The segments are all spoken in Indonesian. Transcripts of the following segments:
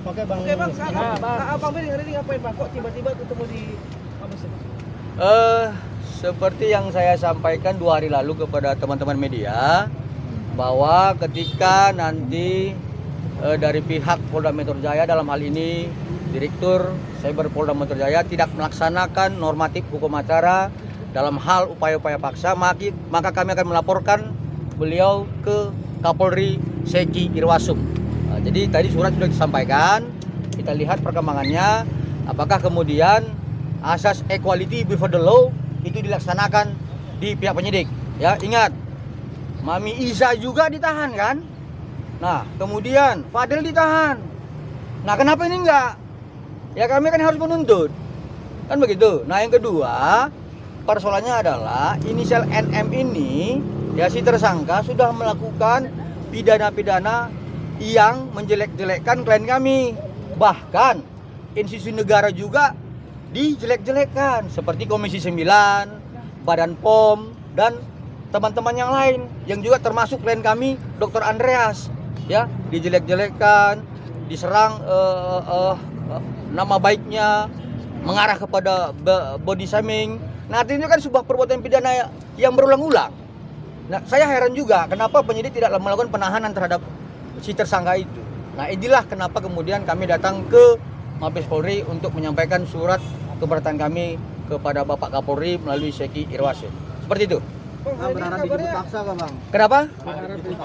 Oke bang. Abang Beri hari ini ngapain bang? Kok tiba-tiba ketemu di Mabes? Seperti yang saya sampaikan 2 hari lalu kepada teman-teman media, bahwa ketika nanti dari pihak Polda Metro Jaya, dalam hal ini Direktur Cyber Polda Metro Jaya, tidak melaksanakan normatif hukum acara dalam hal upaya-upaya paksa, maka kami akan melaporkan beliau ke Kapolri Seki Irwasum. Jadi tadi surat sudah disampaikan, kita lihat perkembangannya, apakah kemudian asas equality before the law itu dilaksanakan di pihak penyidik. Ya, ingat, Mami Iza juga ditahan kan? Nah, kemudian Fadil ditahan. Nah, kenapa ini enggak? Ya kami kan harus menuntut. Kan begitu. Nah, yang kedua, persoalannya adalah inisial NM ini, ya si tersangka sudah melakukan pidana-pidana yang menjelek-jelekkan klien kami. Bahkan institusi negara juga dijelek-jelekkan, seperti Komisi 9, Badan POM, dan teman-teman yang lain yang juga termasuk klien kami, Dr. Andreas, ya dijelek-jelekkan, diserang nama baiknya, mengarah kepada body shaming. Nah, artinya kan sebuah perbuatan pidana yang berulang-ulang. Nah, saya heran juga kenapa penyidik tidak melakukan penahanan terhadap si tersangka itu. Nah, inilah kenapa kemudian kami datang ke Mabes Polri untuk menyampaikan surat keberatan kami kepada Bapak Kapolri melalui Seki Irwasum. Seperti itu. Berharap dijemput paksa kan bang? Kenapa?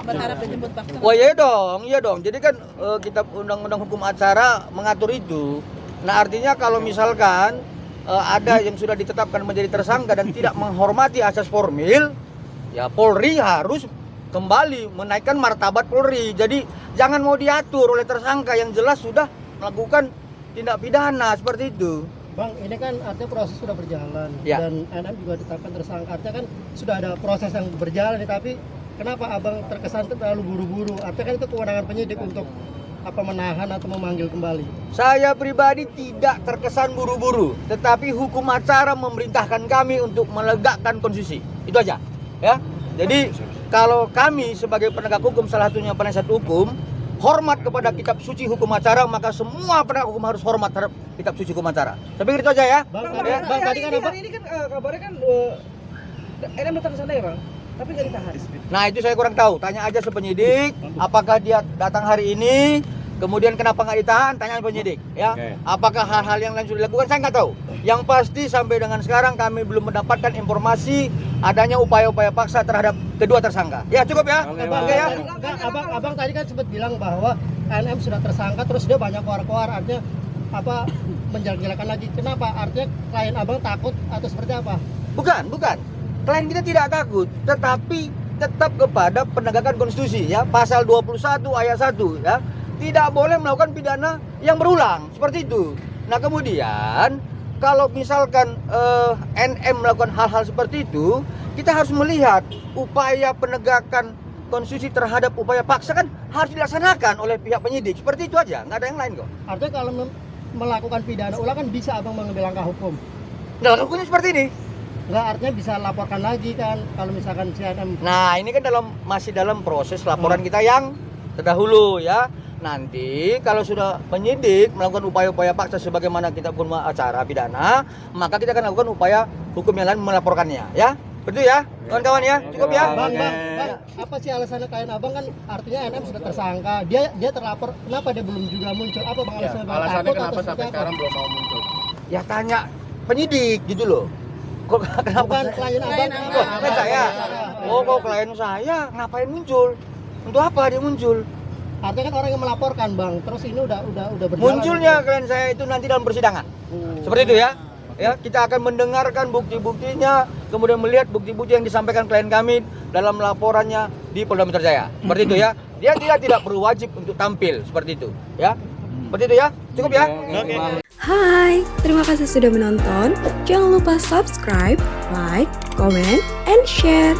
Berharap dijemput paksa. Wah, iya dong. Jadi kan kitab undang-undang hukum acara mengatur itu. Nah, artinya kalau misalkan ada yang sudah ditetapkan menjadi tersangka dan tidak menghormati asas formil, ya Polri harus kembali menaikkan martabat Polri. Jadi jangan mau diatur oleh tersangka yang jelas sudah melakukan tindak pidana seperti itu. Bang, ini kan artinya proses sudah berjalan, ya. Dan NM juga ditetapkan tersangka. Artinya kan sudah ada proses yang berjalan nih, tapi kenapa abang terkesan terlalu buru-buru? Artinya kan itu kewenangan penyidik untuk menahan atau memanggil kembali. Saya pribadi tidak terkesan buru-buru, tetapi hukum acara memerintahkan kami untuk menegakkan konstitusi. Itu aja, ya. Jadi kalau kami sebagai penegak hukum, salah satunya penasihat hukum, hormat kepada kitab suci hukum acara, maka semua penegak hukum harus hormat terhadap kitab suci hukum acara. Saya pikir itu aja ya. Bang, ya. bang tadi kan hari ini kan kabarnya kan NM datang ke sana ya bang, tapi nggak ditahan. Nah, itu saya kurang tahu. Tanya aja penyidik, apakah dia datang hari ini, kemudian kenapa nggak ditahan, tanya penyidik. Ya, apakah hal-hal yang lain sudah dilakukan, saya nggak tahu. Yang pasti sampai dengan sekarang kami belum mendapatkan informasi adanya upaya-upaya paksa terhadap kedua tersangka. Ya, cukup ya. Bang, Oke ya. Abang tadi kan sempat bilang bahwa NM sudah tersangka, terus dia banyak keluar-keluar, artinya menjelek-jelekan lagi. Kenapa? Artinya klien abang takut atau seperti apa? Bukan. Klien kita tidak takut, tetapi tetap kepada penegakan konstitusi ya, pasal 21 ayat 1 ya. Tidak boleh melakukan pidana yang berulang, seperti itu. Nah, kemudian kalau misalkan NM melakukan hal-hal seperti itu, kita harus melihat upaya penegakan konstitusi terhadap upaya paksa kan harus dilaksanakan oleh pihak penyidik. Seperti itu aja, nggak ada yang lain kok. Artinya kalau melakukan pidana ulang kan bisa abang mengambil langkah hukum. Nah, hukumnya seperti ini. Nggak, artinya bisa laporkan lagi kan kalau misalkan si NM. Nah, ini kan masih dalam proses laporan kita yang terdahulu ya. Nanti kalau sudah penyidik melakukan upaya-upaya paksa sebagaimana kita pun acara pidana, maka kita akan lakukan upaya hukum yang lain melaporkannya ya. Betul ya, kawan-kawan ya. Cukup ya. Bang, apa sih alasannya klien abang kan artinya NM sudah tersangka, dia terlapor, kenapa dia belum juga muncul? Apa bang alasannya? Bang? Alasannya Takut kenapa atau sampai seperti sekarang belum mau muncul? Ya tanya penyidik gitu loh. Kok kenapa? Bukan klien abang. Oh, klien saya. Oh, kok klien saya ngapain muncul? Untuk apa dia muncul? Artinya kan orang yang melaporkan bang, terus ini udah berjalan. Munculnya klien saya itu nanti dalam persidangan. Seperti itu ya. Ya, kita akan mendengarkan bukti-buktinya, kemudian melihat bukti-bukti yang disampaikan klien kami dalam laporannya di Polda Metro Jaya. Seperti itu ya. Dia tidak perlu wajib untuk tampil seperti itu, ya. Seperti itu ya. Cukup ya. Oke. Hai, terima kasih sudah menonton. Jangan lupa subscribe, like, comment, and share.